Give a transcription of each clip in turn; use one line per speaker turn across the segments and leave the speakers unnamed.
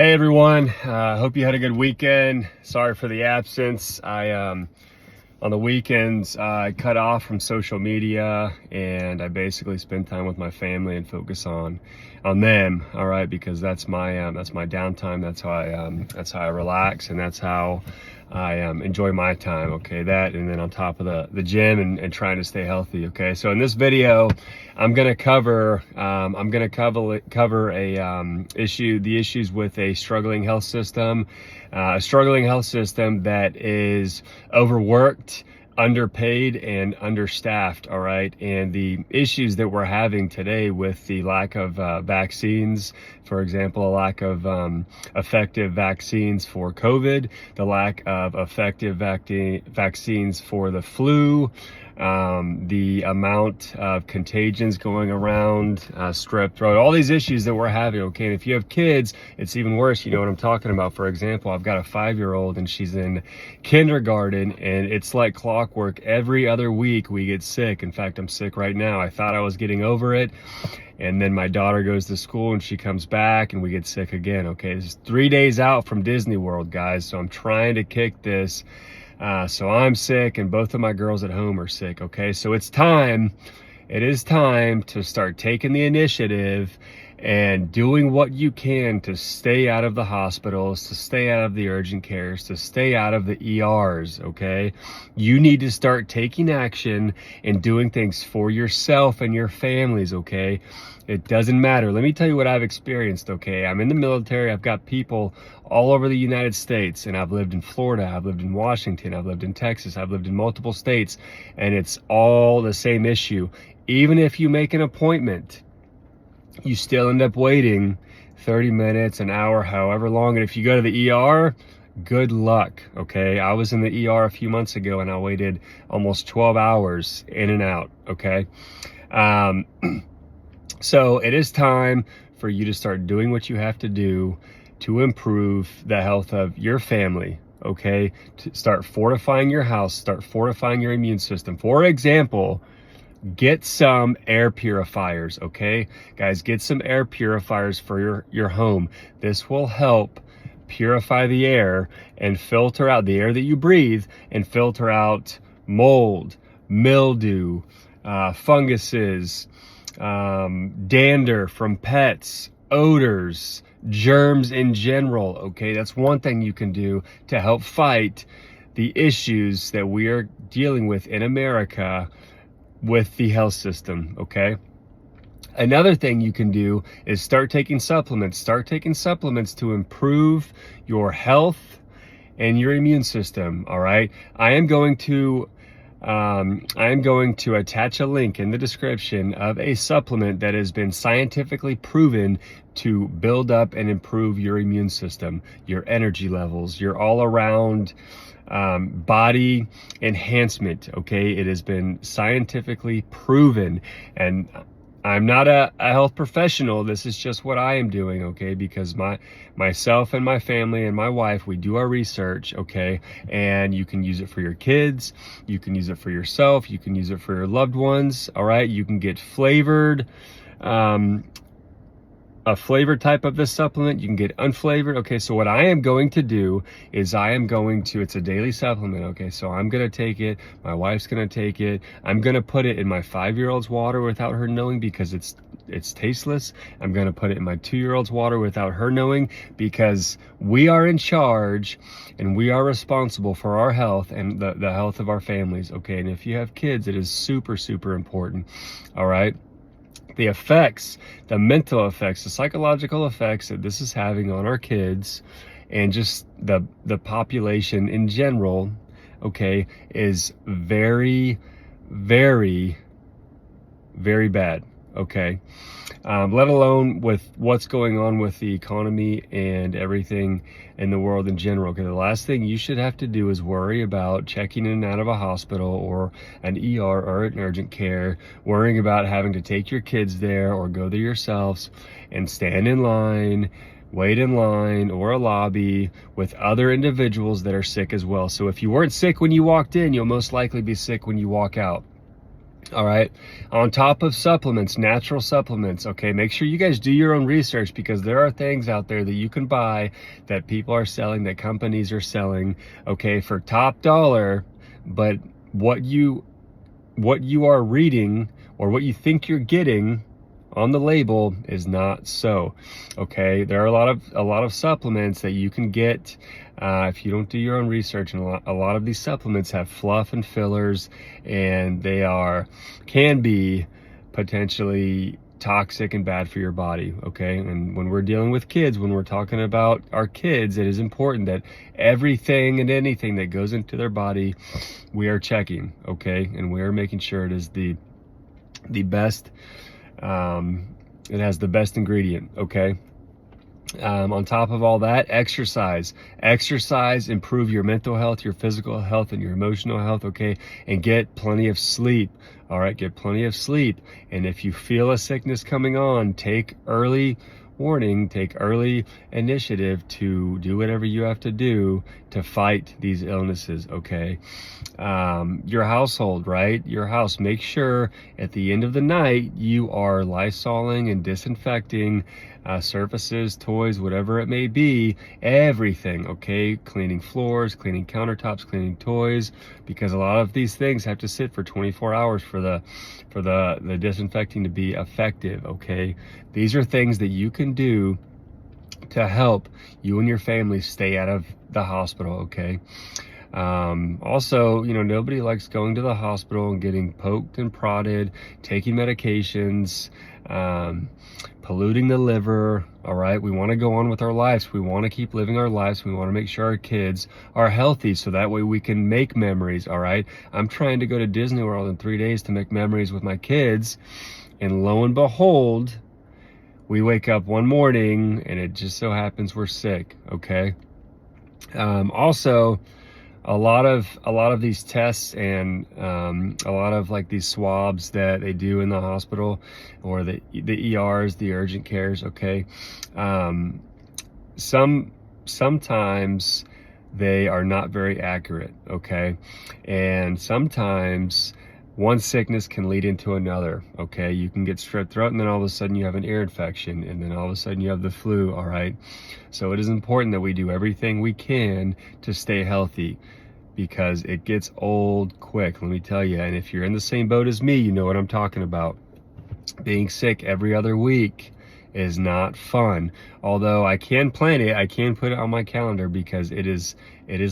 Hey everyone, hope you had a good weekend. Sorry for the absence. On the weekends, I cut off from social media and I basically spend time with my family and focus on them. All right, because that's my downtime. That's how I relax, and that's how I enjoy my time. Okay, that, and then on top of the gym and trying to stay healthy. Okay, so in this video, I'm gonna cover the issues with a struggling health system, that is overworked, underpaid, and understaffed. All right, and the issues that we're having today with the lack of vaccines, for example, a lack of effective vaccines for COVID, the lack of effective vaccines for the flu, the amount of contagions going around, strep throat, all these issues that we're having. Okay, and if you have kids, it's even worse. You know what I'm talking about. For example, I've got a 5-year-old and she's in kindergarten, and it's like clockwork. Every other week we get sick. In fact, I'm sick right now. I thought I was getting over it, and then my daughter goes to school and she comes back and we get sick again. Okay, this is 3 days out from Disney World, guys, so I'm trying to kick this. So I'm sick and both of my girls at home are sick. Okay, so it is time to start taking the initiative and doing what you can to stay out of the hospitals, to stay out of the urgent cares, to stay out of the ERs. Okay, you need to start taking action and doing things for yourself and your families. Okay, it doesn't matter. Let me tell you what I've experienced. Okay, I'm in the military. I've got people all over the United States, and I've lived in Florida, I've lived in Washington, I've lived in Texas, I've lived in multiple states, and it's all the same issue. Even if you make an appointment, you still end up waiting 30 minutes, an hour, however long. And if you go to the ER, good luck. Okay, I was in the ER a few months ago and I waited almost 12 hours in and out. Okay, so it is time for you to start doing what you have to do to improve the health of your family. Okay, to start fortifying your house, start fortifying your immune system. For example, get some air purifiers. Okay, guys, get some air purifiers for your home. This will help purify the air and filter out the air that you breathe, and filter out mold, mildew, funguses, dander from pets, odors, germs in general. Okay, that's one thing you can do to help fight the issues that we are dealing with in America with the health system. Okay, another thing you can do is start taking supplements to improve your health and your immune system. All right, I am going to attach a link in the description of a supplement that has been scientifically proven to build up and improve your immune system, your energy levels, your all around body enhancement. Okay, it has been scientifically proven, and I'm not a health professional. This is just what I am doing. Okay, because myself and my family and my wife, we do our research. Okay, and you can use it for your kids, you can use it for yourself, you can use it for your loved ones. All right, you can get flavored, a flavored type of this supplement, you can get unflavored. Okay, so what I am going to do is it's a daily supplement. Okay, so I'm going to take it, my wife's going to take it, I'm going to put it in my 5-year-old's water without her knowing because it's tasteless. I'm going to put it in my 2-year-old's water without her knowing, because we are in charge and we are responsible for our health and the health of our families. Okay, and if you have kids, it is super, super important. All right, the effects, the mental effects, the psychological effects that this is having on our kids and just the population in general, okay, is very, very, very bad. Okay, let alone with what's going on with the economy and everything in the world in general. Okay, the last thing you should have to do is worry about checking in and out of a hospital or an ER or an urgent care, worrying about having to take your kids there or go there yourselves and stand in line, wait in line or a lobby with other individuals that are sick as well. So if you weren't sick when you walked in, you'll most likely be sick when you walk out. All right. On top of supplements, natural supplements. Okay. Make sure you guys do your own research, because there are things out there that you can buy that people are selling, that companies are selling, okay, for top dollar. But what you are reading, or what you think you're getting on the label, is not so. Okay, there are a lot of supplements that you can get if you don't do your own research, and a lot of these supplements have fluff and fillers, and they can be potentially toxic and bad for your body. Okay, and when we're dealing with kids, when we're talking about our kids, it is important that everything and anything that goes into their body, we are checking. Okay, and we are making sure it is the best. It has the best ingredient. Okay. On top of all that, exercise. Improve your mental health, your physical health, and your emotional health. Okay, and get plenty of sleep. All right, get plenty of sleep. And if you feel a sickness coming on, take early warning, take early initiative to do whatever you have to do to fight these illnesses. Okay. Your household, right? Your house, make sure at the end of the night you are Lysoling and disinfecting surfaces, toys, whatever it may be, everything. Okay, cleaning floors, cleaning countertops, cleaning toys, because a lot of these things have to sit for 24 hours for the disinfecting to be effective. Okay, these are things that you can do to help you and your family stay out of the hospital. Okay. Also, nobody likes going to the hospital and getting poked and prodded, taking medications, polluting the liver. All right. We want to go on with our lives. We want to keep living our lives. We want to make sure our kids are healthy, so that way we can make memories. All right. I'm trying to go to Disney World in 3 days to make memories with my kids. And lo and behold, we wake up one morning and it just so happens we're sick. Okay. Also, a lot of these tests and a lot of like these swabs that they do in the hospital, or the ERs, the urgent cares. Okay. Sometimes they are not very accurate. Okay. And sometimes one sickness can lead into another. Okay, you can get strep throat, and then all of a sudden you have an ear infection, and then all of a sudden you have the flu. All right, so it is important that we do everything we can to stay healthy, because it gets old quick, let me tell you. And if you're in the same boat as me, you know what I'm talking about. Being sick every other week is not fun. Although I can plan it, I can put it on my calendar, because it is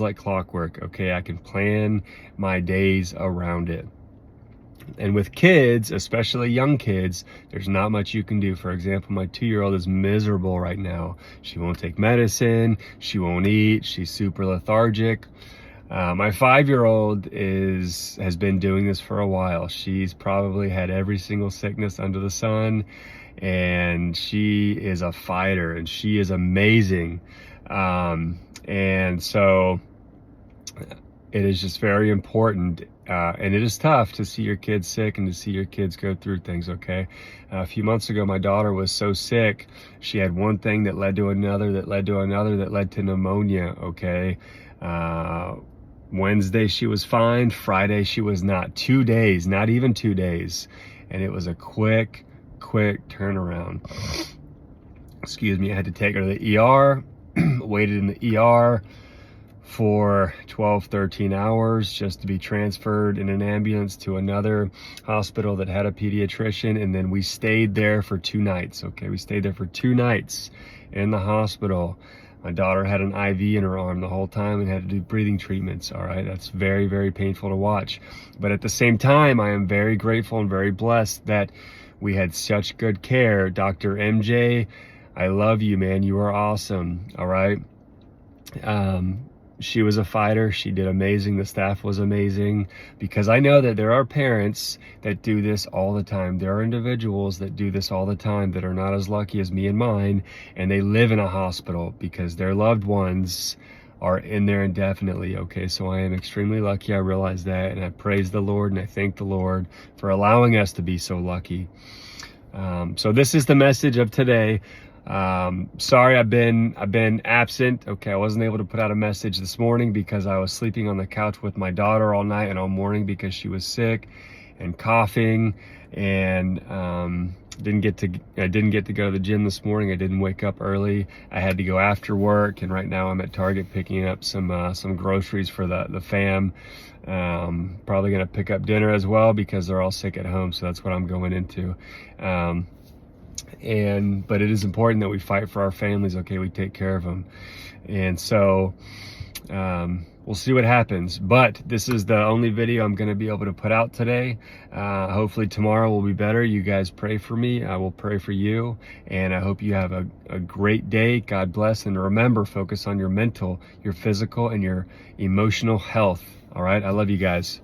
like clockwork. Okay, I can plan my days around it. And with kids, especially young kids, there's not much you can do. For example, my 2-year-old is miserable right now. She won't take medicine. She won't eat. She's super lethargic. My 5-year-old has been doing this for a while. She's probably had every single sickness under the sun, and she is a fighter, and she is amazing. And so it is just very important, and it is tough to see your kids sick and to see your kids go through things. Okay, a few months ago, my daughter was so sick. She had one thing that led to another, that led to another, that led to pneumonia. Okay, Wednesday she was fine. Friday she was not. 2 days, not even 2 days, and it was a quick turnaround. Excuse me. I had to take her to the ER. Waited in the ER for 12-13 hours just to be transferred in an ambulance to another hospital that had a pediatrician, and then we stayed there for 2 nights. Okay, we stayed there for 2 nights in the hospital. My daughter had an IV in her arm the whole time and had to do breathing treatments. All right, that's very, very painful to watch. But at the same time, I am very grateful and very blessed that we had such good care. Dr. MJ, I love you, man. You are awesome. All right. She was a fighter. She did amazing. The staff was amazing, because I know that there are parents that do this all the time. There are individuals that do this all the time that are not as lucky as me and mine, and they live in a hospital because their loved ones are in there indefinitely. Okay, so I am extremely lucky. I realize that, and I praise the Lord and I thank the Lord for allowing us to be so lucky. So this is the message of today. Sorry, I've been absent. Okay, I wasn't able to put out a message this morning because I was sleeping on the couch with my daughter all night and all morning because she was sick. and coughing, and I didn't get to go to the gym this morning. I didn't wake up early. I had to go after work, and right now I'm at Target picking up some groceries for the fam. Probably gonna pick up dinner as well because they're all sick at home, so that's what I'm going into. But it is important that we fight for our families. Okay, we take care of them, and so we'll see what happens. But this is the only video I'm going to be able to put out today. Hopefully tomorrow will be better. You guys pray for me. I will pray for you, and I hope you have a great day. God bless, and remember, focus on your mental, your physical, and your emotional health. All right, I love you guys.